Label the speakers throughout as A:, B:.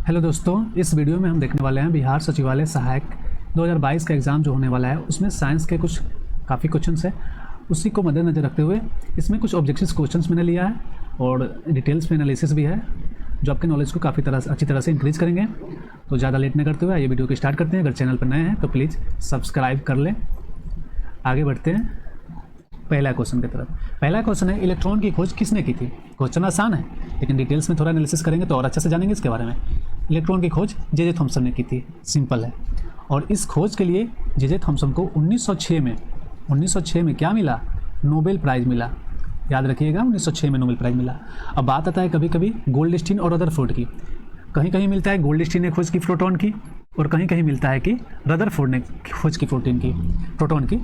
A: Hello दोस्तों, इस video में हम देखने वाले हैं बिहार सचिवालय सहायक 2022 का एग्ज़ाम जो होने वाला है उसमें साइंस के कुछ काफ़ी क्वेश्चंस है। उसी को मद्देनज़र रखते हुए इसमें कुछ ऑब्जेक्टिव क्वेश्चंस मैंने लिया है और डिटेल्स में एनालिसिस भी है जो आपके नॉलेज को काफ़ी अच्छी तरह से इंक्रीज़ करेंगे। तो ज़्यादा लेट न करते हुए ये वीडियो को स्टार्ट करते हैं। अगर चैनल पर नए हैं तो प्लीज़ सब्सक्राइब कर लें। आगे बढ़ते हैं पहला क्वेश्चन की तरफ। पहला क्वेश्चन है, इलेक्ट्रॉन की खोज किसने की थी? क्वेश्चन आसान है लेकिन डिटेल्स में थोड़ा एनालिसिस करेंगे तो और अच्छे से जानेंगे इसके बारे में। इलेक्ट्रॉन की खोज जे थॉमसन ने की थी, सिंपल है। और इस खोज के लिए जे थॉमसन को 1906 में क्या मिला? नोबेल प्राइज़ मिला। याद रखिएगा, 1906 में नोबेल प्राइज़ मिला। अब बात आता है कभी कभी गोल्डस्टीन और रदरफोर्ड की। कहीं कहीं मिलता है गोल्डस्टीन ने खोज की प्रोटॉन की और कहीं कहीं मिलता है कि रदरफोर्ड ने खोज की प्रोटॉन की।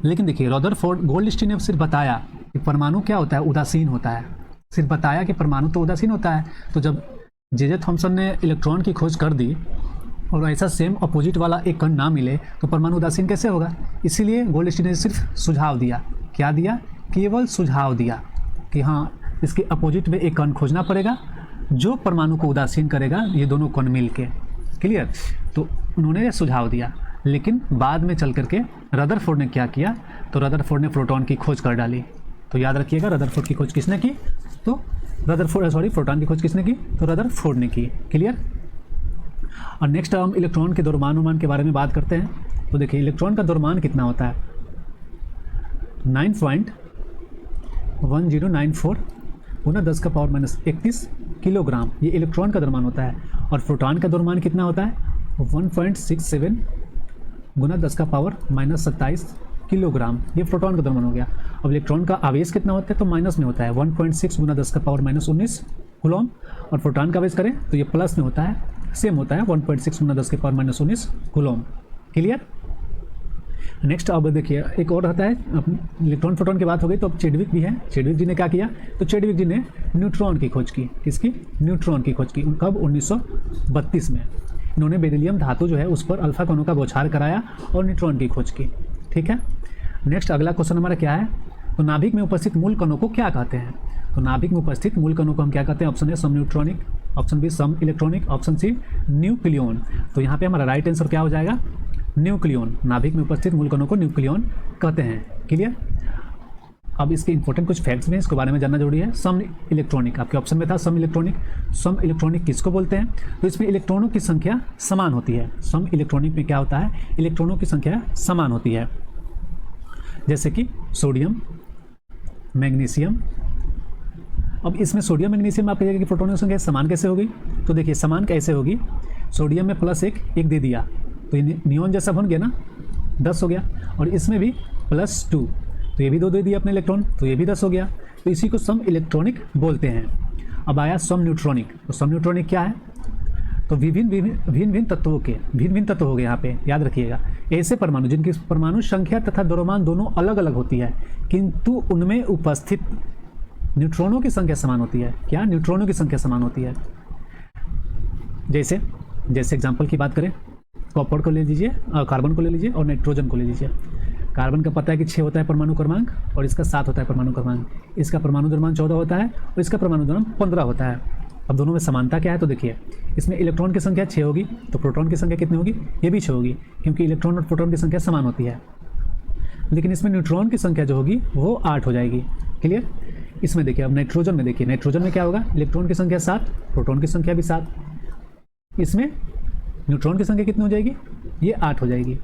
A: लेकिन देखिए, रदरफोर्ड, गोल्डस्टीन ने सिर्फ बताया कि परमाणु क्या होता है, उदासीन होता है। सिर्फ बताया कि परमाणु तो उदासीन होता है। तो जब जे थॉमसन ने इलेक्ट्रॉन की खोज कर दी और ऐसा सेम अपोजिट वाला एक कण ना मिले तो परमाणु उदासीन कैसे होगा? इसीलिए गोल्डस्टीन ने सिर्फ सुझाव दिया। क्या दिया? केवल सुझाव दिया कि हाँ, इसके अपोजिट में एक कण खोजना पड़ेगा जो परमाणु को उदासीन करेगा, ये दोनों कण मिल के। क्लियर? तो उन्होंने सुझाव दिया। लेकिन बाद में चल करके रदरफोर्ड ने क्या किया? तो रदरफोर्ड ने प्रोटॉन की खोज कर डाली। तो याद रखिएगा, रदरफोर्ड की खोज किसने की? तो प्रोटॉन की खोज किसने की? तो रदरफोर्ड ने की। क्लियर? और नेक्स्ट हम इलेक्ट्रॉन के द्रव्यमान के बारे में बात करते हैं। तो देखिए, इलेक्ट्रॉन का द्रव्यमान कितना होता है? 9.1094 गुना 10⁻31 किलोग्राम, ये इलेक्ट्रॉन का द्रव्यमान होता है। और प्रोटॉन का द्रव्यमान कितना होता है? 1.67 गुना 10⁻27 किलोग्राम, ये प्रोटॉन का द्रव्यमान हो गया। अब इलेक्ट्रॉन का आवेश कितना होता है? तो माइनस में होता है, 1.6 गुना 10⁻19 कूलम। और प्रोटॉन का आवेश करें तो ये प्लस में होता है, सेम होता है 1.6 गुना 10⁻19 कूलम। क्लियर? नेक्स्ट अब देखिए, एक और रहता है, इलेक्ट्रॉन प्रोटॉन की बात हो गई तो अब चेडविक भी है। चेडविक जी ने क्या किया? तो चेडविक जी ने न्यूट्रॉन की खोज की। किसकी? न्यूट्रॉन की खोज की। कब? 1932 में। इन्होंने बेरिलियम धातु जो है उस पर अल्फा कणों का बौछार कराया और न्यूट्रॉन की खोज की। ठीक है। नेक्स्ट अगला क्वेश्चन हमारा क्या है? तो नाभिक में उपस्थित मूल कणों को क्या कहते हैं? तो नाभिक में उपस्थित मूल कणों को हम क्या कहते हैं? ऑप्शन ए सम न्यूट्रॉनिक, ऑप्शन बी सम इलेक्ट्रॉनिक, ऑप्शन सी न्यूक्लियन। तो यहाँ पे हमारा राइट आंसर क्या हो जाएगा? न्यूक्लियन। नाभिक में उपस्थित मूल कणों को न्यूक्लियन कहते हैं। क्लियर? अब इसके इंपॉर्टेंट कुछ फैक्ट्स में इसके बारे में जानना जरूरी है। सम इलेक्ट्रॉनिक आपके ऑप्शन में था, सम इलेक्ट्रॉनिक। सम इलेक्ट्रॉनिक किसको बोलते हैं? तो इसमें इलेक्ट्रॉनों की संख्या समान होती है। सम इलेक्ट्रॉनिक में क्या होता है? इलेक्ट्रॉनों की संख्या समान होती है। जैसे कि सोडियम, मैग्नीशियम। अब इसमें सोडियम मैग्नीशियम आप कहिएगा कि प्रोटॉनों की संख्या समान कैसे होगी? तो देखिए, समान कैसे होगी? सोडियम में +1 दे दिया तो ये नियॉन जैसा बन गया ना, 10 हो गया। और इसमें भी +2 तो ये भी 2 दे दिया अपने इलेक्ट्रॉन, तो ये भी 10 हो गया। तो इसी को सम इलेक्ट्रॉनिक बोलते हैं। अब आया सम न्यूट्रॉनिक। तो सम न्यूट्रॉनिक क्या है? तो भिन्न तत्वों के भिन्न तत्व हो गए यहाँ पे। याद रखिएगा, ऐसे परमाणु जिनकी परमाणु संख्या तथा द्रव्यमान दोनों अलग अलग होती है किंतु उनमें उपस्थित न्यूट्रॉनों की संख्या समान होती है। क्या? न्यूट्रॉनों की संख्या समान होती है। जैसे एग्जाम्पल की बात करें, कॉपर को ले लीजिए, कार्बन को ले लीजिए और नाइट्रोजन को ले लीजिए। कार्बन का पता है कि 6 होता है परमाणु क्रमांक और इसका 7 होता है परमाणु क्रमांक। इसका परमाणु द्रव्यमान 14 होता है और इसका परमाणु द्रव्यमान 15 होता है। अब दोनों में समानता क्या है? तो देखिए, इसमें इलेक्ट्रॉन की संख्या 6 होगी तो प्रोटॉन की संख्या कितनी होगी? ये भी 6 होगी, क्योंकि इलेक्ट्रॉन और प्रोटॉन की संख्या समान होती है। लेकिन इसमें न्यूट्रॉन की संख्या जो होगी वो 8 हो जाएगी। क्लियर? इसमें देखिए, अब नाइट्रोजन में देखिए, नाइट्रोजन में क्या होगा? इलेक्ट्रॉन की संख्या 7, प्रोटॉन की संख्या भी 7। इसमें न्यूट्रॉन की संख्या कितनी हो जाएगी? ये 8 हो जाएगी।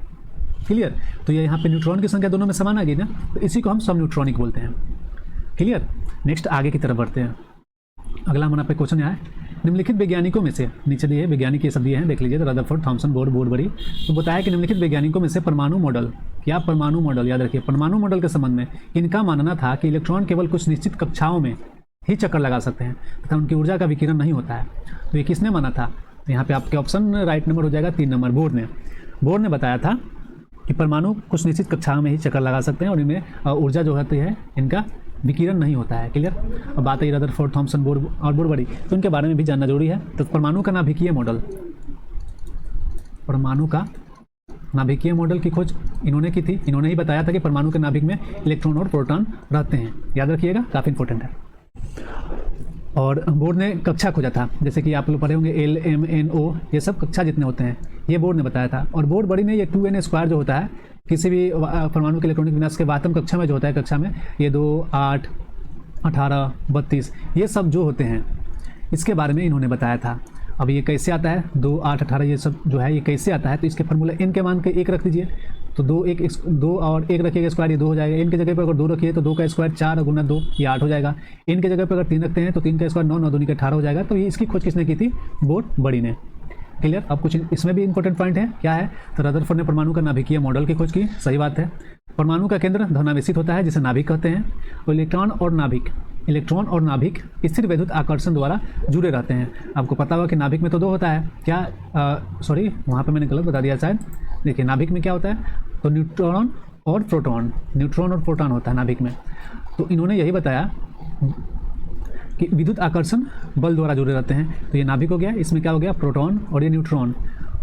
A: क्लियर? तो ये यहाँ पे न्यूट्रॉन की संख्या दोनों में समान आ गई ना, तो इसी को हम सम न्यूट्रॉनिक बोलते हैं। क्लियर? नेक्स्ट आगे की तरफ बढ़ते हैं। अगला हमारा पे क्वेश्चन है, निम्नलिखित वैज्ञानिकों में से, नीचे दिए वैज्ञानिक ये सब दिए हैं, देख लीजिए, रदरफोर्ड, थॉमसन, बोरबरी। तो बताया कि निम्नलिखित वैज्ञानिकों में से परमाणु मॉडल, क्या परमाणु मॉडल, याद रखिए, परमाणु मॉडल के संबंध में इनका मानना था कि इलेक्ट्रॉन केवल कुछ निश्चित कक्षाओं में ही चक्कर लगा सकते हैं तथा उनकी ऊर्जा का विकिरण नहीं होता है। तो ये किसने माना था? तो यहाँ पे आपके ऑप्शन राइट नंबर हो जाएगा 3 नंबर, बोर्ड ने बताया था कि परमाणु कुछ निश्चित कक्षाओं में ही चक्कर लगा सकते हैं और इनमें ऊर्जा जो होती है इनका विकिरण नहीं होता है। क्लियर? अब बात है रदरफोर्ड, थॉमसन, बोरबरी, तो उनके बारे में भी जानना जरूरी है। तो परमाणु का नाभिकीय मॉडल, परमाणु का नाभिकीय मॉडल की खोज इन्होंने की थी। इन्होंने ही बताया था कि परमाणु के नाभिक में इलेक्ट्रॉन और प्रोटॉन रहते हैं। याद रखिएगा, काफ़ी इंपॉर्टेंट है। और बोर्ड ने कक्षा खोजा था, जैसे कि आप लोग पढ़े होंगे LMNO, ये सब कक्षा जितने होते हैं ये बोर्ड ने बताया था। और बोर्ड बड़ी ने ये 2n² जो होता है किसी भी परमाणु के इलेक्ट्रॉनिक विन्यास के वातम कक्षा में जो होता है, कक्षा में ये 2, 8, 18, 32 ये सब जो होते हैं इसके बारे में इन्होंने बताया था। अब ये कैसे आता है 2, 8, 18 ये सब जो है ये कैसे आता है, तो इसके फार्मूला n के मान के 1 रख दीजिए, तो 2 और 1 रखिएगा स्क्वायर, ये 2 हो जाएगा। n की जगह पर अगर 2 रखिए तो 2 का स्क्वायर 4 गुना 2 ये 8 हो जाएगा। n की जगह पर अगर 3 रखते हैं तो 3 का स्क्वायर 9, 9 दूनी के 18 हो जाएगा। तो ये इसकी खोज किसने की थी, बोर्ड बड़ी ने। क्लियर। अब कुछ इसमें भी इंपॉर्टेंट पॉइंट है, क्या है, तो रदरफोर्ड ने परमाणु का नाभिकीय मॉडल की खोज की, सही बात है। परमाणु का केंद्र धनावेशित होता है जिसे नाभिक कहते हैं, और इलेक्ट्रॉन और नाभिक स्थिर वैद्युत आकर्षण द्वारा जुड़े रहते हैं। आपको पता होगा कि नाभिक में तो 2 होता है, क्या सॉरी वहाँ पे मैंने गलत बता दिया शायद। देखिए नाभिक में क्या होता है, तो न्यूट्रॉन और प्रोटॉन होता है नाभिक में। तो इन्होंने यही बताया कि विद्युत आकर्षण बल द्वारा जुड़े रहते हैं। तो ये नाभिक हो गया, इसमें क्या हो गया, प्रोटॉन और ये न्यूट्रॉन,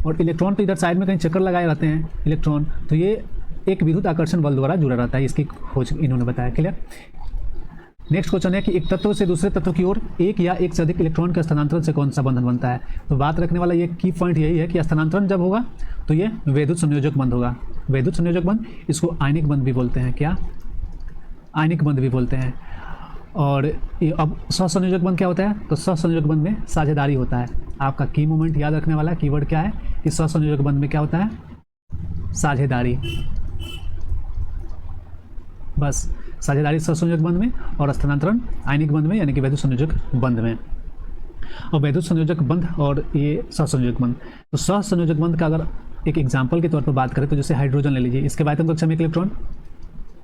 A: और इलेक्ट्रॉन तो इधर साइड में कहीं चक्कर लगाए रहते हैं इलेक्ट्रॉन, तो ये एक विद्युत आकर्षण बल द्वारा जुड़ा रहता है, इसकी खोज इन्होंने बताया। क्लियर। नेक्स्ट क्वेश्चन है कि एक तत्व से दूसरे तत्व की ओर एक या एक से अधिक इलेक्ट्रॉन के स्थानांतरण से कौन सा बंधन बनता है। तो बात रखने वाला ये की पॉइंट यही है कि स्थानांतरण जब होगा तो ये वैद्युत संयोजक बंध होगा। वैद्युत संयोजक बंध, इसको आयनिक बंध भी बोलते हैं, क्या, आयनिक बंध भी बोलते हैं। और ये अब सहसंयोजक बंध क्या होता है, तो सहसंयोजक बंध में साझेदारी होता है। आपका की मोमेंट याद रखने वाला कीवर्ड क्या है, कि सहसंयोजक बंध में क्या होता है, साझेदारी। बस साझेदारी सहसंयोजक बंध में, और स्थानांतरण आयनिक बंध में, यानी कि वैद्युत संयोजक बंध में। और वैद्युत संयोजक बंध और ये सहसंयोजक बंध, तो सहसंयोजक बंध का अगर एक एग्जाम्पल के तौर पर बात करें तो जैसे हाइड्रोजन ले लीजिए, इसके वायतम कक्षा में एक इलेक्ट्रॉन,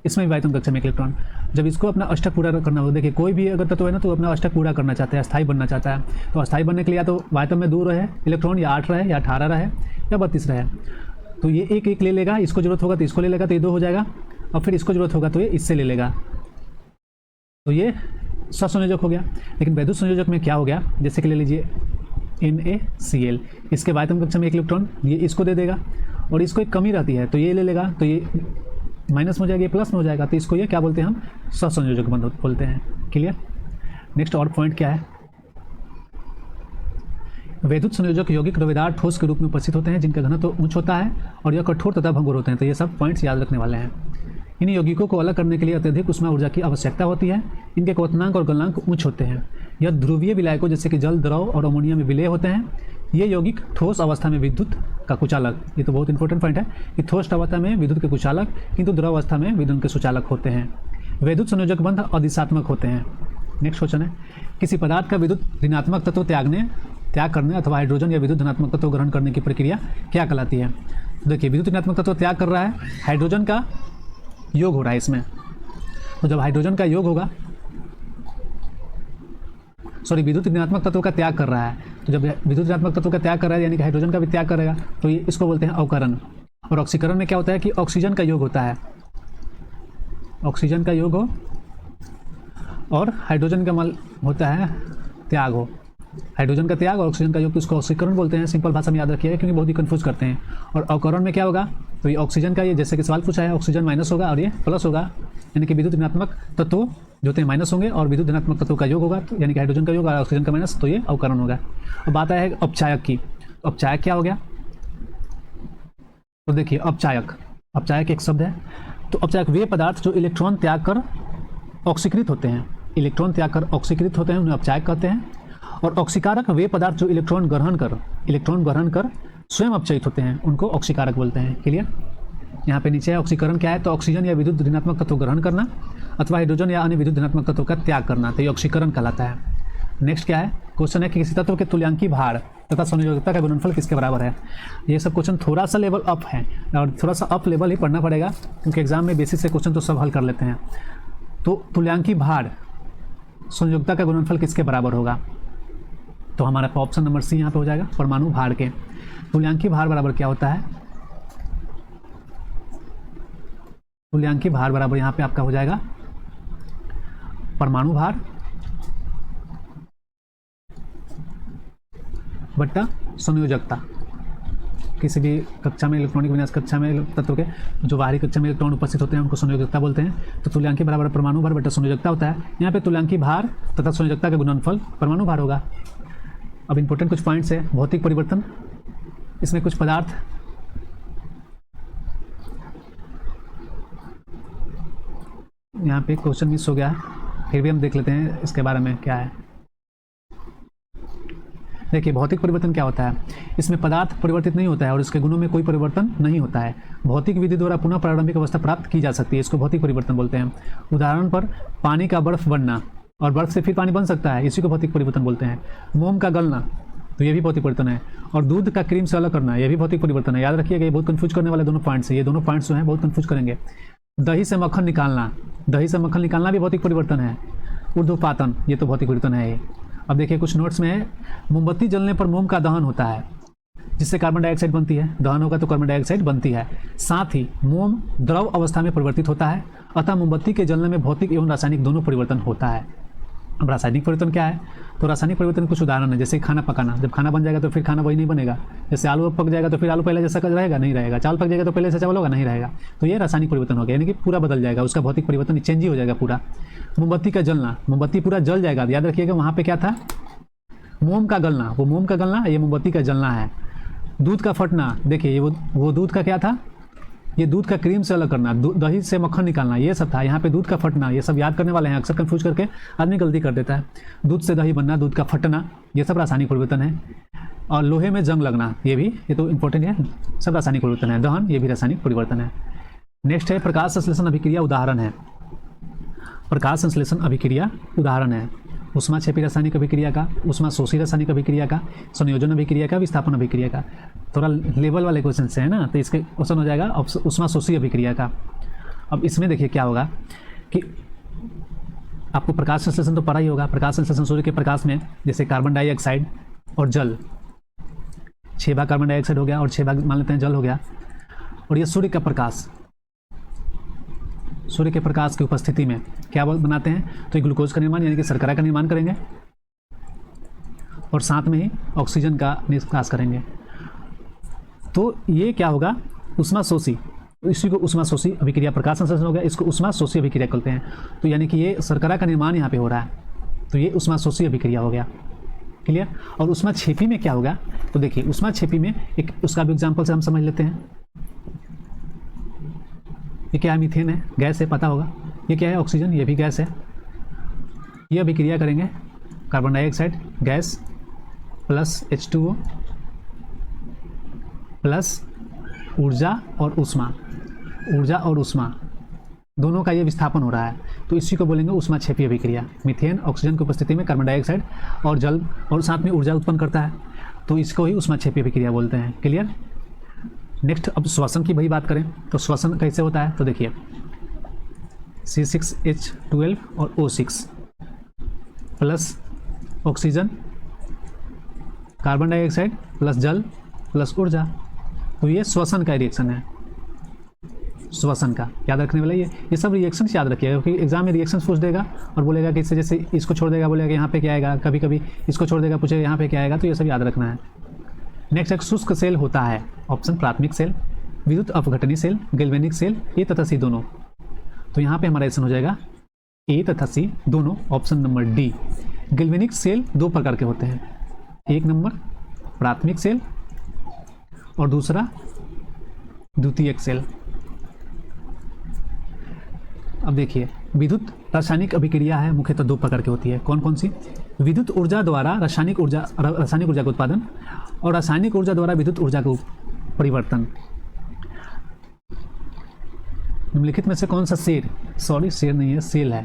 A: इसमें भी वायतम कक्षा में एक इलेक्ट्रॉन। जब इसको अपना अष्टक पूरा करना हो, देखिए कोई भी अगर तत्व है ना तो अपना अष्टक पूरा करना चाहता है, अस्थायी बनना चाहता है, तो अस्थायी बनने के लिए या तो वायतम में 2 रहे इलेक्ट्रॉन, या 8 रहे, या 18 रहे, या 32 रहे, तो ये एक एक ले लेगा, इसको जरूरत होगा तो इसको ले लेगा, तो ये 2 हो जाएगा, और फिर इसको जरूरत होगा तो ये इससे ले लेगा, तो ये सहसंयोजक हो गया। लेकिन वैद्युत संयोजक में क्या हो गया, जैसे कि ले लीजिए NaCl, इसके वायतम कक्षा में एक इलेक्ट्रॉन, ये इसको दे देगा, और इसको एक कमी रहती है तो ये ले लेगा, तो ये माइनस में हो जाएगा, ये प्लस में हो जाएगा, तो इसको ये क्या बोलते हैं, हम सहसंयोजक बंध बोलते हैं। क्लियर। नेक्स्ट और पॉइंट क्या है, वैद्युत संयोजक यौगिक द्रव्यदार ठोस के रूप में उपस्थित होते हैं जिनका घनत्व उच्च होता है और यह कठोर तथा भंगुर होते हैं। तो ये सब पॉइंट्स याद रखने वाले हैं। इन यौगिकों को अलग करने के लिए अत्यधिक उष्मा ऊर्जा की आवश्यकता होती है। इनके क्वथनांक और गलनांक उच्च होते हैं। यह ध्रुवीय विलायकों जैसे कि जल, द्रव और अमोनिया में विलय होते हैं। ये यौगिक ठोस अवस्था में विद्युत का कुचालक, ये तो बहुत इंपॉर्टेंट पॉइंट है कि ठोस अवस्था में विद्युत के कुचालक, किंतु द्रव अवस्था में विद्युत के सुचालक होते हैं। वैद्युत संयोजक बंध अदिशात्मक होते हैं। नेक्स्ट क्वेश्चन है, किसी पदार्थ का विद्युत ऋणात्मक तत्व त्याग करने अथवा हाइड्रोजन या विद्युत धनात्मक तत्व ग्रहण करने की प्रक्रिया क्या कहलाती है। तो देखिए विद्युत ऋणात्मक तत्व त्याग कर रहा है, हाइड्रोजन का योग हो रहा है इसमें, तो जब हाइड्रोजन का योग होगा, सॉरी विद्युत ऋणात्मक तत्व का त्याग कर रहा है, तो जब विद्युत ऋणात्मक तत्व का त्याग कर रहा है यानी कि हाइड्रोजन का भी त्याग करेगा, तो ये इसको बोलते हैं अवकरण। और ऑक्सीकरण में क्या होता है कि ऑक्सीजन का योग होता है, ऑक्सीजन का योग हो और हाइड्रोजन का मल होता है त्याग हो, हाइड्रोजन का त्याग और ऑक्सीजन का योग, तो उसको ऑक्सीकरण बोलते हैं। सिंपल भाषा में याद रखिएगा क्योंकि बहुत ही कंफ्यूज करते हैं। और अवकरण में क्या होगा, तो ये ऑक्सीजन का, ये जैसे कि सवाल पूछा है, ऑक्सीजन माइनस होगा और ये प्लस होगा, यानी कि विद्युत ऋणात्मक तत्व जो होते हैं माइनस होंगे और विद्युत धनात्मक तत्व का योग होगा, तो यानी कि हाइड्रोजन का योग और ऑक्सीजन का माइनस, तो ये अवकरण होगा। अब बात है अपचायक की। तो अपचायक क्या हो गया, तो देखिए अपचायक एक शब्द है। तो अपचायक वे पदार्थ जो इलेक्ट्रॉन त्याग कर ऑक्सीकृत होते हैं, इलेक्ट्रॉन त्याग कर ऑक्सीकृत होते हैं, उन्हें अपचायक कहते हैं। और ऑक्सीकारक वे पदार्थ जो इलेक्ट्रॉन ग्रहण कर स्वयं अपचयित होते हैं, उनको ऑक्सीकारक बोलते हैं। क्लियर। यहाँ पे नीचे है ऑक्सीकरण क्या है, तो ऑक्सीजन या विद्युत ऋणात्मक तत्व ग्रहण करना अथवा हाइड्रोजन या अन्य विद्युत ऋणात्मक तत्व का त्याग करना, तो ये ऑक्सीकरण कहलाता है। नेक्स्ट क्या है, क्वेश्चन है कि किसी तत्व के तुल्यांकी भार तथा संयोजकता का गुणनफल किसके बराबर है। ये सब क्वेश्चन थोड़ा सा लेवल अप है और थोड़ा सा अप लेवल ही पढ़ना पड़ेगा क्योंकि एग्जाम में बेसिक से क्वेश्चन तो सब हल कर लेते हैं। तो तुल्यांकी भार संयोजकता का गुणनफल किसके बराबर होगा, तो हमारा ऑप्शन नंबर सी यहाँ पे हो जाएगा, परमाणु भार के। तुल्यांकी भार बराबर क्या होता है, तुल्यांकी भार बराबर यहाँ पे आपका हो जाएगा परमाणु भार बट्टा संयोजकता। किसी भी कक्षा में इलेक्ट्रॉनिक विन्यास कक्षा में तत्व के जो बाहरी कक्षा में इलेक्ट्रॉन उपस्थित होते हैं उनको संयोजकता बोलते हैं। तो तुल्यांकी बराबर परमाणु भार बटा संयोजकता होता है। यहाँ पे तुल्यांकी भार तथा संयोजकता का गुणनफल परमाणु भार होगा। अब इंपॉर्टेंट कुछ पॉइंट्स है। भौतिक परिवर्तन, इसमें कुछ पदार्थ यहाँ पे क्वेश्चन मिस हो गया, फिर भी हम देख लेते हैं इसके बारे में क्या है। देखिए भौतिक परिवर्तन क्या होता है, इसमें पदार्थ परिवर्तित नहीं होता है और इसके गुणों में कोई परिवर्तन नहीं होता है। भौतिक विधि द्वारा पुनः प्रारंभिक अवस्था प्राप्त की जा सकती है, इसको भौतिक परिवर्तन बोलते हैं। उदाहरण पर पानी का बर्फ बनना और बर्फ से फिर पानी बन सकता है, इसी को भौतिक परिवर्तन बोलते हैं। मोम का गलना, तो ये भी भौतिक परिवर्तन है। और दूध का क्रीम से अलग करना, ये भी भौतिक परिवर्तन है। याद रखिएगा, ये बहुत कंफ्यूज करने वाले दोनों पॉइंट्स है, ये दोनों पॉइंट्स जो हैं बहुत कंफ्यूज करेंगे। दही से मक्खन निकालना, दही से मक्खन निकालना भी भौतिक परिवर्तन है। ऊर्ध्वपातन, ये तो भौतिक परिवर्तन है। अब देखिए कुछ नोट्स में है, मोमबत्ती जलने पर मोम का दहन होता है जिससे कार्बन डाइऑक्साइड बनती है, दहन होगा तो कार्बन डाइऑक्साइड बनती है। साथ ही मोम द्रव अवस्था में परिवर्तित होता है, अतः मोमबत्ती के जलने में भौतिक एवं रासायनिक दोनों परिवर्तन होता है। अब रासायनिक परिवर्तन क्या है, तो रासायनिक परिवर्तन कुछ उदाहरण है, जैसे खाना पकाना, जब खाना बन जाएगा तो फिर खाना वही नहीं बनेगा। जैसे आलू पक जाएगा तो फिर आलू पहले जैसा रहेगा, नहीं रहेगा। चावल पक जाएगा तो पहले से चावल होगा, नहीं रहेगा। तो ये रासायनिक परिवर्तन हो गया, यानी कि पूरा बदल जाएगा, उसका भौतिक परिवर्तन चेंज ही हो जाएगा पूरा। मोमबत्ती का जलना, मोमबत्ती पूरा जल जाएगा, याद रखिएगा वहाँ पे क्या था, मोम का गलना, वो मोम का गलना, ये मोमबत्ती का जलना है। दूध का फटना, देखिए ये वो दूध का क्या था, ये दूध का क्रीम से अलग करना, दही से मक्खन निकालना, ये सब था। यहाँ पे दूध का फटना, ये सब याद करने वाले हैं, अक्सर कंफ्यूज करके आदमी गलती कर देता है। दूध से दही बनना, दूध का फटना, ये सब रासायनिक परिवर्तन है। और लोहे में जंग लगना, ये तो इंपॉर्टेंट है, सब रासायनिक परिवर्तन है। दहन, ये भी रासायनिक परिवर्तन है। नेक्स्ट है प्रकाश संश्लेषण अभिक्रिया उदाहरण है। प्रकाश संश्लेषण अभिक्रिया उदाहरण है ऊष्माक्षेपी रासायनिक अभिक्रिया का, ऊष्माशोषी रासायनिक अभिक्रिया का, संयोजन अभिक्रिया का, विस्थापन अभिक्रिया का। थोड़ा लेवल वाले क्वेश्चन से है ना, तो इसके क्वेश्चन हो जाएगा ऊष्माशोषी अभिक्रिया का। अब इसमें देखिए क्या होगा कि आपको प्रकाश संश्लेषण तो पता ही होगा। प्रकाश संश्लेषण सूर्य के प्रकाश में जैसे कार्बन डाइऑक्साइड और जल, 6 भाग कार्बन डाइऑक्साइड हो गया और 6 भाग मान लेते हैं जल हो गया। और ये सूर्य का प्रकाश, सूर्य के प्रकाश की उपस्थिति में क्या बनाते हैं, तो ये ग्लूकोज का निर्माण यानी कि शर्करा का निर्माण करेंगे और साथ में ही ऑक्सीजन का निष्कास करेंगे। तो ये क्या होगा, ऊष्माशोषी, इसी को ऊष्माशोषी अभिक्रिया, प्रकाश संश्लेषण हो गया, इसको ऊष्माशोषी अभिक्रिया कहते हैं। तो यानी कि ये शर्करा का निर्माण यहाँ पे हो रहा है, तो ये ऊष्माशोषी अभिक्रिया हो गया। क्लियर। और ऊष्माक्षेपी में क्या होगा, तो देखिए ऊष्माक्षेपी में एक उसका भी एग्जाम्पल से हम समझ लेते हैं। ये क्या है, मीथेन है, गैस है, पता होगा। ये क्या है, ऑक्सीजन, ये भी गैस है। ये अभिक्रिया करेंगे carbon dioxide gas plus H2O plus ऊर्जा और ऊष्मा, ऊर्जा और ऊष्मा दोनों का ये विस्थापन हो रहा है, तो इसी को बोलेंगे ऊष्माक्षेपी अभिक्रिया। मीथेन ऑक्सीजन की उपस्थिति में कार्बन डाइऑक्साइड और जल और साथ में ऊर्जा उत्पन्न करता है, तो इसको ही ऊष्माक्षेपी अभिक्रिया बोलते हैं। क्लियर। नेक्स्ट अब श्वसन की वही बात करें तो श्वसन कैसे होता है, तो देखिए C6H12 और O6 plus oxygen, carbon dioxide plus जल प्लस ऊर्जा, तो ये श्वसन का रिएक्शन है। श्वसन का याद रखने वाला ये सब रिएक्शन याद रखिएगा, क्योंकि एग्जाम में रिएक्शन पूछ देगा और बोलेगा कि इससे जैसे इसको छोड़ देगा, बोलेगा यहाँ पे क्या आएगा, कभी कभी इसको छोड़ देगा पूछेगा यहाँ पे क्या आएगा, तो ये सब याद रखना है। नेक्स्ट एक शुष्क सेल होता है, ऑप्शन प्राथमिक सेल, विद्युत अपघटनी सेल, गैल्वेनिक सेल, ए तथा सी दोनों। तो यहाँ पे हमारा आंसर हो जाएगा ए तथा सी दोनों, option number D. Galvanic cell 2 प्रकार के होते हैं, एक नंबर प्राथमिक सेल और दूसरा द्वितीयक सेल। अब देखिए विद्युत रासायनिक अभिक्रिया है, मुख्यतः 2 प्रकार की होती है। कौन कौन सी, विद्युत ऊर्जा द्वारा रासायनिक ऊर्जा का उत्पादन और रासायनिक ऊर्जा द्वारा विद्युत ऊर्जा का परिवर्तन। निम्नलिखित में से कौन सा सेल, सॉरी सेल नहीं है, सेल है।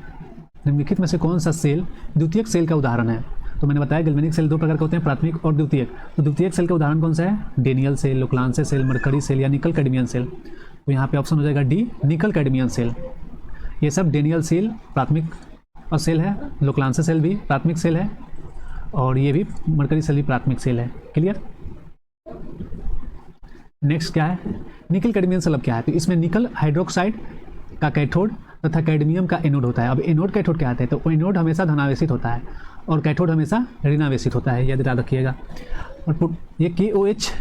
A: निम्नलिखित में से कौन सा सेल द्वितीयक सेल का उदाहरण है, तो मैंने बताया गैल्वेनिक सेल 2 प्रकार के होते हैं, प्राथमिक और द्वितीयक। तो द्वितीयक सेल का उदाहरण कौन सा है, Daniell cell, Leclanche cell, mercury cell या निकल कैडमियन सेल। तो यहाँ पे ऑप्शन हो जाएगा डी, निकल कैडमियन सेल। ये सब डेनियल सेल प्राथमिक और सेल है, लोक्लांसे सेल भी प्राथमिक सेल है और ये भी मरकरी सेल भी प्राथमिक सेल है। क्लियर। नेक्स्ट क्या है, निकल कैडमियन सेल। अब क्या है, तो इसमें निकल हाइड्रोक्साइड का कैथोड तथा कैडमियम का एनोड होता है। अब एनोड कैथोड क्या आता है, तो एनोड हमेशा धनावेशित होता है और कैथोड हमेशा ऋणावेशित होता है, याद रखिएगा। और ये KOH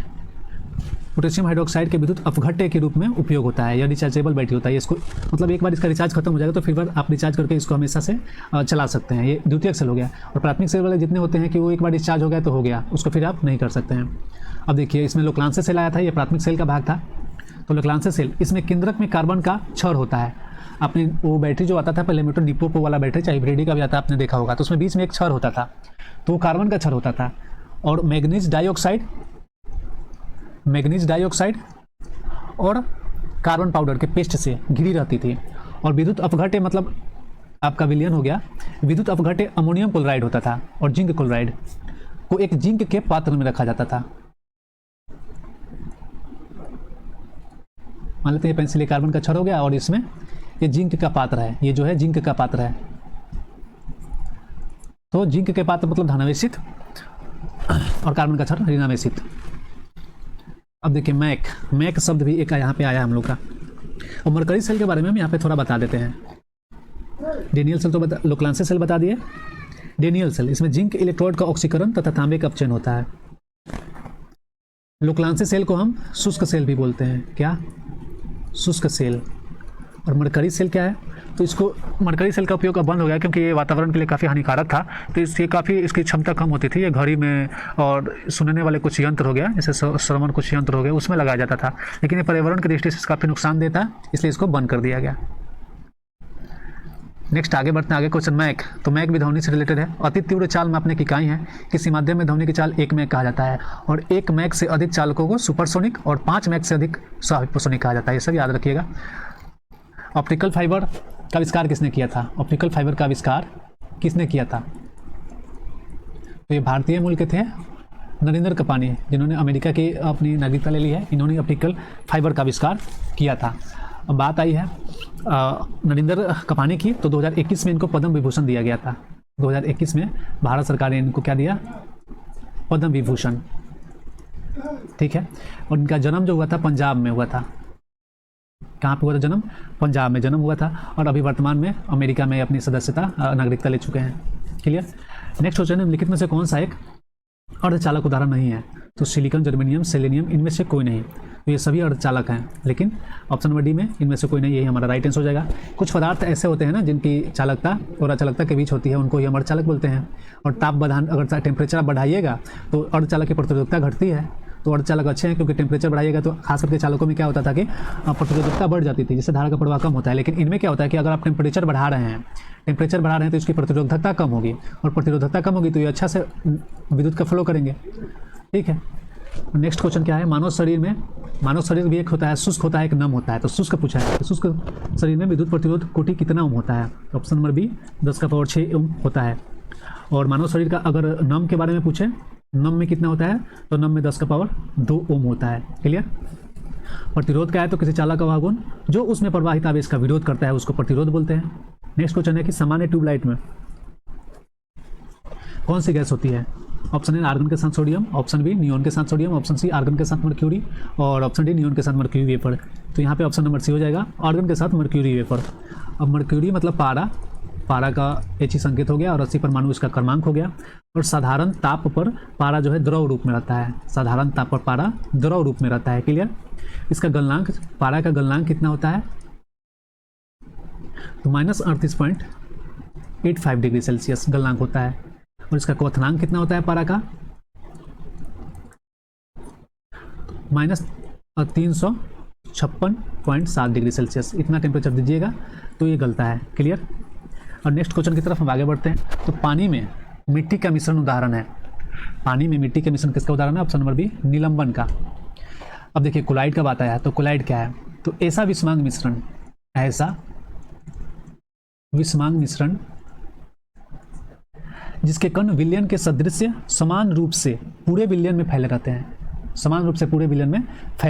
A: पोटेशियम हाइड्रोक्साइड के विद्युत अपघट्य के रूप में उपयोग होता है। यह रिचार्जेबल बैटरी होता है। इसको मतलब एक बार इसका रिचार्ज खत्म हो जाएगा तो फिर बार आप रिचार्ज करके इसको हमेशा से चला सकते हैं। ये द्वितीयक सेल हो गया। और प्राथमिक सेल वाले जितने होते हैं कि वो एक बार डिस्चार्ज हो गया तो हो गया, उसको फिर आप नहीं कर सकते हैं। अब देखिए इसमें लोक्लांसे सेल आया था, ये प्राथमिक सेल का भाग था। तो लोक्लांसे सेल, इसमें केंद्रक में कार्बन का छड़ होता है। आपने वो बैटरी जो आता था पहले मीटर डिपो वाला बैटरी, चाहे हाइब्रिडी का भी आता आपने देखा होगा, तो उसमें बीच में एक छड़ होता था, तो वो कार्बन का छड़ होता था। और मैग्नीज डाइऑक्साइड और कार्बन पाउडर के पेस्ट से घिरी रहती थी। और विद्युत अपघट्य मतलब आपका विलयन हो गया। विद्युत अपघट्य अमोनियम क्लोराइड होता था और जिंक क्लोराइड को एक जिंक के पात्र में रखा जाता था। मान लेते हैं पेंसिल कार्बन का छड़ हो गया और इसमें ये जिंक का पात्र है, ये जो है जिंक का पात्र है। तो जिंक के पात्र मतलब धनावेशित और कार्बन का छड़ ऋणावेशित। अब देखिए मैक शब्द भी एक यहाँ पे आया हम लोग का। और मरकरी सेल के बारे में हम यहाँ पे थोड़ा बता देते हैं। डेनियल सेल तो लोक्लांसे सेल बता दिए। डेनियल सेल, इसमें जिंक इलेक्ट्रोड का ऑक्सीकरण तथा तांबे का अपचयन होता है। लोक्लांसे सेल को हम शुष्क सेल भी बोलते हैं। क्या? शुष्क सेल। और मरकरी सेल क्या है? तो इसको मरकरी सेल का उपयोग अब बंद हो गया क्योंकि ये वातावरण के लिए काफ़ी हानिकारक था। तो इसकी काफ़ी इसकी क्षमता कम होती थी। ये घड़ी में और सुनने वाले कुछ यंत्र हो गया, जैसे श्रवण कुछ यंत्र हो गए, उसमें लगाया जाता था। लेकिन ये पर्यावरण की दृष्टि से काफ़ी नुकसान देता है, इसलिए इसको बंद कर दिया गया। नेक्स्ट आगे बढ़ते हैं। आगे क्वेश्चन मैक। तो मैक भी ध्वनि से रिलेटेड है। अति तीव्र चाल मापने की इकाई है। किसी माध्यम में ध्वनि की चाल 1 मैक कहा जाता है। और 1 मैक से अधिक चालकों को सुपरसोनिक और 5 मैक से अधिक सुपरसोनिक कहा जाता है। ये सब याद रखिएगा। ऑप्टिकल फाइबर का आविष्कार किसने किया था? ऑप्टिकल फाइबर का आविष्कार किसने किया था? तो ये भारतीय मूल के थे, नरेंद्र कपानी, जिन्होंने अमेरिका की अपनी नागरिकता ले ली है। इन्होंने ऑप्टिकल फाइबर का आविष्कार किया था। अब बात आई है नरेंद्र कपानी की, तो 2021 में इनको पद्म विभूषण दिया गया था। 2021 में भारत सरकार ने इनको क्या दिया? पद्म विभूषण। ठीक है। और इनका जन्म जो हुआ था पंजाब में हुआ था। कहाँ पे हुआ था जन्म? पंजाब में जन्म हुआ था। और अभी वर्तमान में अमेरिका में अपनी सदस्यता नागरिकता ले चुके हैं। क्लियर। नेक्स्ट क्वेश्चन है, निम्नलिखित में से कौन सा एक अर्धचालक उदाहरण नहीं है? तो सिलिकॉन, जर्मेनियम, सेलेनियम, इनमें से कोई नहीं। तो ये सभी अर्धचालक हैं, लेकिन ऑप्शन नंबर डी में इनमें से कोई नहीं, यही हमारा राइट आंसर हो जाएगा। कुछ पदार्थ ऐसे होते हैं ना जिनकी चालकता और अचालकता के बीच होती है, उनको ही हम अर्धचालक बोलते हैं। और ताप बढ़ान अगर टेम्परेचर बढ़ाइएगा तो अर्धचालक की प्रतिरोधकता घटती है। तो अर्धचालक अच्छे हैं क्योंकि टेम्परेचर बढ़ाइएगा तो खास करके चालकों में क्या होता था कि प्रतिरोधकता बढ़ जाती थी, जिससे धारा का प्रवाह कम होता है। लेकिन इनमें क्या होता है कि अगर आप टेम्परेचर बढ़ा रहे हैं तो इसकी प्रतिरोधकता कम होगी, और प्रतिरोधकता कम होगी तो ये अच्छा से विद्युत का फ्लो करेंगे। ठीक है। नेक्स्ट क्वेश्चन क्या है? मानव शरीर भी एक होता है शुष्क होता है, एक नम होता है। तो शुष्क पूछा है, तो शुष्क शरीर में विद्युत प्रतिरोध कोटि कितना ओम होता है? ऑप्शन नंबर बी 10⁻6 ओम होता है। और मानव शरीर का अगर नम के बारे में पूछे, नम में कितना होता है? तो नम में 10⁻2 ओम होता है। क्लियर। प्रतिरोध क्या है? तो किसी चालक का वह गुण जो उसमें प्रवाहित आवेश का विरोध करता है उसको प्रतिरोध बोलते हैं। नेक्स्ट क्वेश्चन है कि सामान्य ट्यूबलाइट में कौन सी गैस होती है? ऑप्शन ए आर्गन के साथ सोडियम, ऑप्शन बी नियोन के साथ सोडियम, ऑप्शन सी आर्गन के साथ मर्क्यूरी, और ऑप्शन डी नियोन के साथ मर्क्यूरी वेपर। तो यहाँ पे ऑप्शन नंबर सी हो जाएगा, आर्गन के साथ मर्क्यूरी वेपर। अब मर्क्यूरी मतलब पारा का He संकेत हो गया और 80 परमाणु इसका क्रमांक हो गया। और साधारण ताप पर पारा जो है द्रव रूप में रहता है। साधारण ताप पर पारा द्रव रूप में रहता है। क्लियर। इसका गलनांक, पारा का गलनांक कितना होता है? तो -38.85 डिग्री सेल्सियस गलनांक होता है। और इसका क्वथनांक कितना होता है पारा का? -356.7 डिग्री सेल्सियस। इतना टेम्परेचर दीजिएगा तो ये गलता है। क्लियर। और नेक्स्ट क्वेश्चन की तरफ हम आगे बढ़ते हैं। तो पानी में मिट्टी का मिश्रण उदाहरण है। पानी में मिट्टी के मिश्रण किसका उदाहरण है? ऑप्शन नंबर बी निलंबन का। अब देखिए कोलाइड का बात आया है। तो कोलाइड क्या है? तो ऐसा विषमांग मिश्रण जिसके कण विलयन के सदृश समान रूप से पूरे विलयन में फैले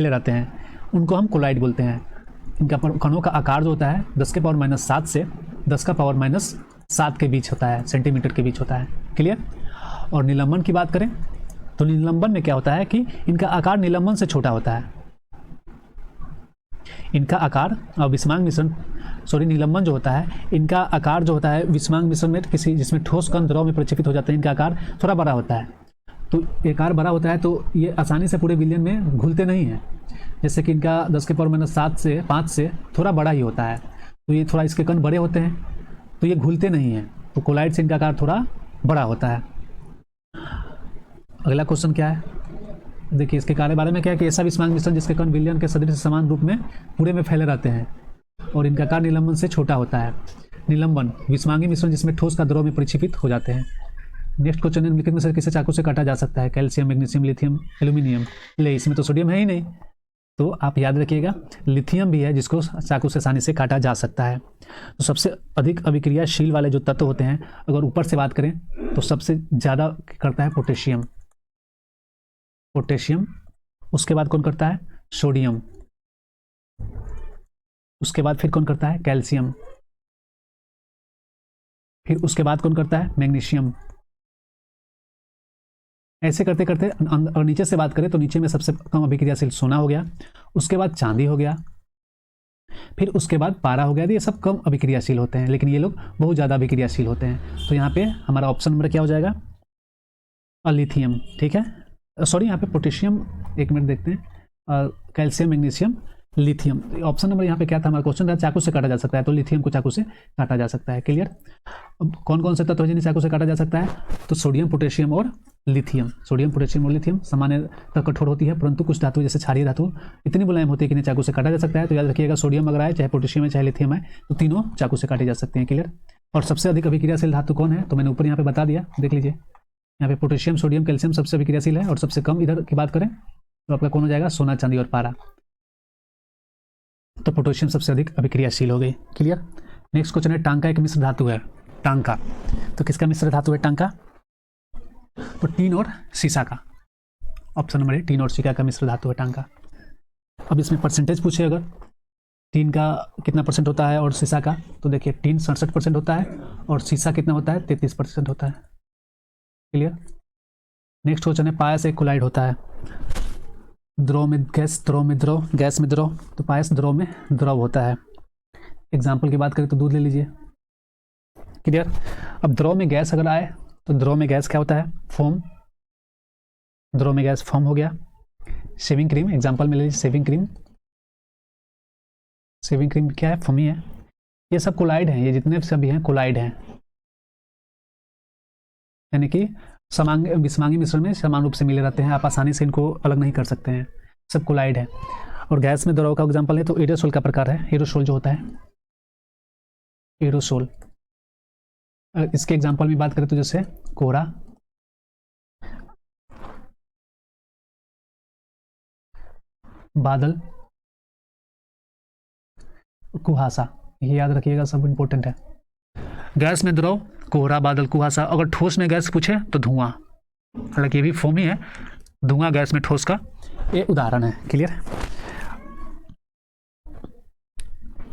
A: रहते हैं, उनको हम कोलाइड बोलते हैं। इनका कणों का आकार जो होता है 10⁻⁷ से 10⁻⁷ के बीच होता है, सेंटीमीटर के बीच होता है। क्लियर। और निलंबन की बात करें तो निलंबन में क्या होता है कि इनका आकार निलंबन से छोटा होता है। इनका आकार निलंबन जो होता है, इनका आकार जो होता है विषमांग मिश्रण में किसी जिसमें ठोस कण द्रव में प्रक्षेपित हो जाते हैं, इनका आकार थोड़ा बड़ा होता है। तो आकार बड़ा होता है तो ये आसानी से पूरे विलयन में घुलते नहीं हैं, जैसे कि इनका 10⁻7 से 5 से थोड़ा बड़ा ही होता है, तो ये थोड़ा इसके कण बड़े होते हैं, तो ये घुलते नहीं हैं, तो कोलाइड से इनका आकार थोड़ा बड़ा होता है। अगला क्वेश्चन क्या है, देखिए इसके कार्य बारे में क्या है कि ऐसा विस्मांग मिश्रण जिसके कण विलयन के सदृश समान रूप में पूरे में फैले रहते हैं और इनका आकार निलंबन से छोटा होता है। निलंबन विस्मांगी मिश्रण जिसमें ठोस का द्रव में परिक्षेपित हो जाते हैं। नेक्स्ट क्वेश्चन है, निम्नलिखित में से किसे चाकू से काटा जा सकता है? Calcium, magnesium, lithium, aluminium. ले, इसमें तो सोडियम है ही नहीं, तो आप याद रखिएगा लिथियम भी है जिसको चाकू से आसानी से काटा जा सकता है। तो सबसे अधिक अभिक्रियाशील वाले जो तत्व होते हैं, अगर ऊपर से बात करें तो सबसे ज़्यादा करता है पोटेशियम। पोटेशियम, उसके बाद कौन करता है? सोडियम, उसके बाद फिर कौन करता है? कैल्शियम, फिर उसके बाद कौन करता है? मैग्नीशियम। ऐसे करते करते और नीचे से बात करें तो नीचे में सबसे कम अभिक्रियाशील सोना हो गया, उसके बाद चांदी हो गया, फिर उसके बाद पारा हो गया। ये सब कम अभिक्रियाशील होते हैं, लेकिन ये लोग बहुत ज़्यादा अभिक्रियाशील होते हैं। तो यहाँ पे हमारा ऑप्शन नंबर क्या हो जाएगा? लिथियम। ठीक है, सॉरी यहाँ पे पोटेशियम, एक मिनट देखते हैं, calcium, magnesium, lithium. Option number यहाँ पे क्या था हमारा? क्वेश्चन था चाकू से काटा जा सकता है, तो लिथियम को चाकू से काटा जा सकता है। क्लियर? अब कौन कौन से तत्व जिन्हें चाकू से काटा जा सकता है? तो सोडियम, पोटेशियम और लिथियम। सोडियम, पोटेशियम और लिथियम सामान्यतः कठोर होती है, परंतु कुछ धातु जैसे क्षारीय धातु इतनी मुलायम होती है कि इन्हें चाकू से काटा जा सकता है। तो याद रखिएगा, सोडियम अगर आए, चाहे पोटेशियम है चाहे लिथियम है, तो तीनों चाकू से काटे जा सकते हैं। क्लियर? और सबसे अधिक अभिक्रियाशील धातु कौन है? तो मैंने ऊपर यहाँ पे बता दिया, देख लीजिए। यहाँ पे पोटेशियम, सोडियम, कैल्शियम सबसे अभिक्रियाशील है, और सबसे कम इधर की बात करें तो आपका कौन हो जाएगा? सोना, चांदी और पारा। तो पोटेशियम सबसे अधिक अभिक्रियाशील हो गई। क्लियर? नेक्स्ट क्वेश्चन है, टांका एक मिश्र धातु है। टांका तो किसका मिश्र धातु है? टांका तो टीन और सीसा का। ऑप्शन नंबर ए, टीन और सीसा का मिश्र धातु है टांका। अब इसमें परसेंटेज पूछे अगर, टीन का कितना परसेंट होता है और सीसा का, तो देखिए टीन 67% होता है और सीसा कितना होता है? 33% होता है। क्लियर? नेक्स्ट क्वेश्चन है, पायस एक कोलाइड होता है। द्रव में गैस, द्रव में द्रव, गैस में द्रव, तो पायस द्रव में द्रव होता है। एग्जाम्पल की बात करें तो दूध ले लीजिए। क्लियर? अब द्रव में गैस अगर आए तो द्रव में गैस क्या होता है? फोम। द्रव में गैस फोम हो गया। शेविंग क्रीम, एग्जाम्पल में ले लीजिए शेविंग क्रीम। शेविंग क्रीम क्या है? फोमी है। ये सब कोलाइड हैं, ये जितने सभी हैं कोलाइड हैं, यानी कि विस्मांगी मिश्रण में समान रूप से मिले रहते हैं, आप आसानी से इनको अलग नहीं कर सकते हैं, सब कोलाइड है। और गैस में द्रव का एग्जाम्पल है तो एरोसोल का प्रकार है। एरोसोल जो होता है, एरोसोल। इसके एग्जाम्पल में बात करें तो जैसे कोहरा, बादल, कुहासा, ये याद रखिएगा, सब इंपॉर्टेंट है। गैस में द्रव, कोहरा, बादल, कुहासा। अगर ठोस में गैस पूछे तो धुआं, हालांकि ये भी फोमी है, धुआं गैस में ठोस का ये उदाहरण है। क्लियर?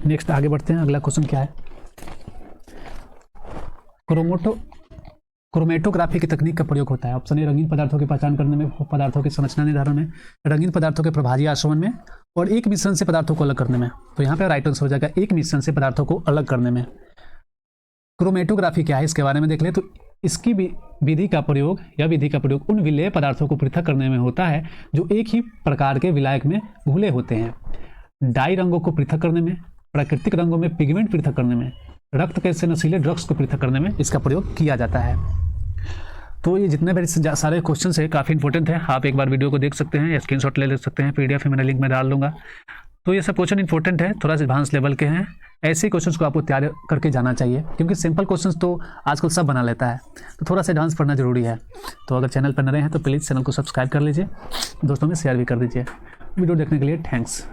A: नेक्स्ट आगे बढ़ते हैं, अगला क्वेश्चन क्या है? क्रोमेटोग्राफी की तकनीक का प्रयोग होता है। ऑप्शन ए, रंगीन पदार्थों की पहचान करने में, पदार्थों की संरचना निर्धारण में, रंगीन पदार्थों के प्रभावी आश्रवण में, और एक मिश्रण से पदार्थों को अलग करने में। तो यहाँ पे राइट आंसर हो जाएगा एक मिश्रण से पदार्थों को अलग करने में। क्रोमेटोग्राफी क्या है इसके बारे में देख ले तो इसकी विधि का प्रयोग उन विलेय पदार्थों को पृथक करने में होता है जो एक ही प्रकार के विलायक में घुले होते हैं। डाई रंगों को पृथक करने में, प्राकृतिक रंगों में पिगमेंट पृथक करने में, रक्त के से नशीले ड्रग्स को पृथक करने में इसका प्रयोग किया जाता है। तो ये जितने भी सारे क्वेश्चन है काफ़ी इंपॉर्टेंट है, आप एक बार वीडियो को देख सकते हैं या स्क्रीनशॉट ले सकते हैं, PDF मैंने लिंक में डाल दूंगा। तो ये सब क्वेश्चन इंपॉर्टेंट है, थोड़ा सा एडवांस लेवल के हैं। ऐसे क्वेश्चंस को आपको तैयार करके जाना चाहिए, क्योंकि सिंपल क्वेश्चंस तो आजकल सब बना लेता है, तो थोड़ा सा एडवांस पढ़ना जरूरी है। तो अगर चैनल पर नए हैं तो प्लीज़ चैनल को सब्सक्राइब कर लीजिए, दोस्तों में शेयर भी कर दीजिए। वीडियो देखने के लिए थैंक्स।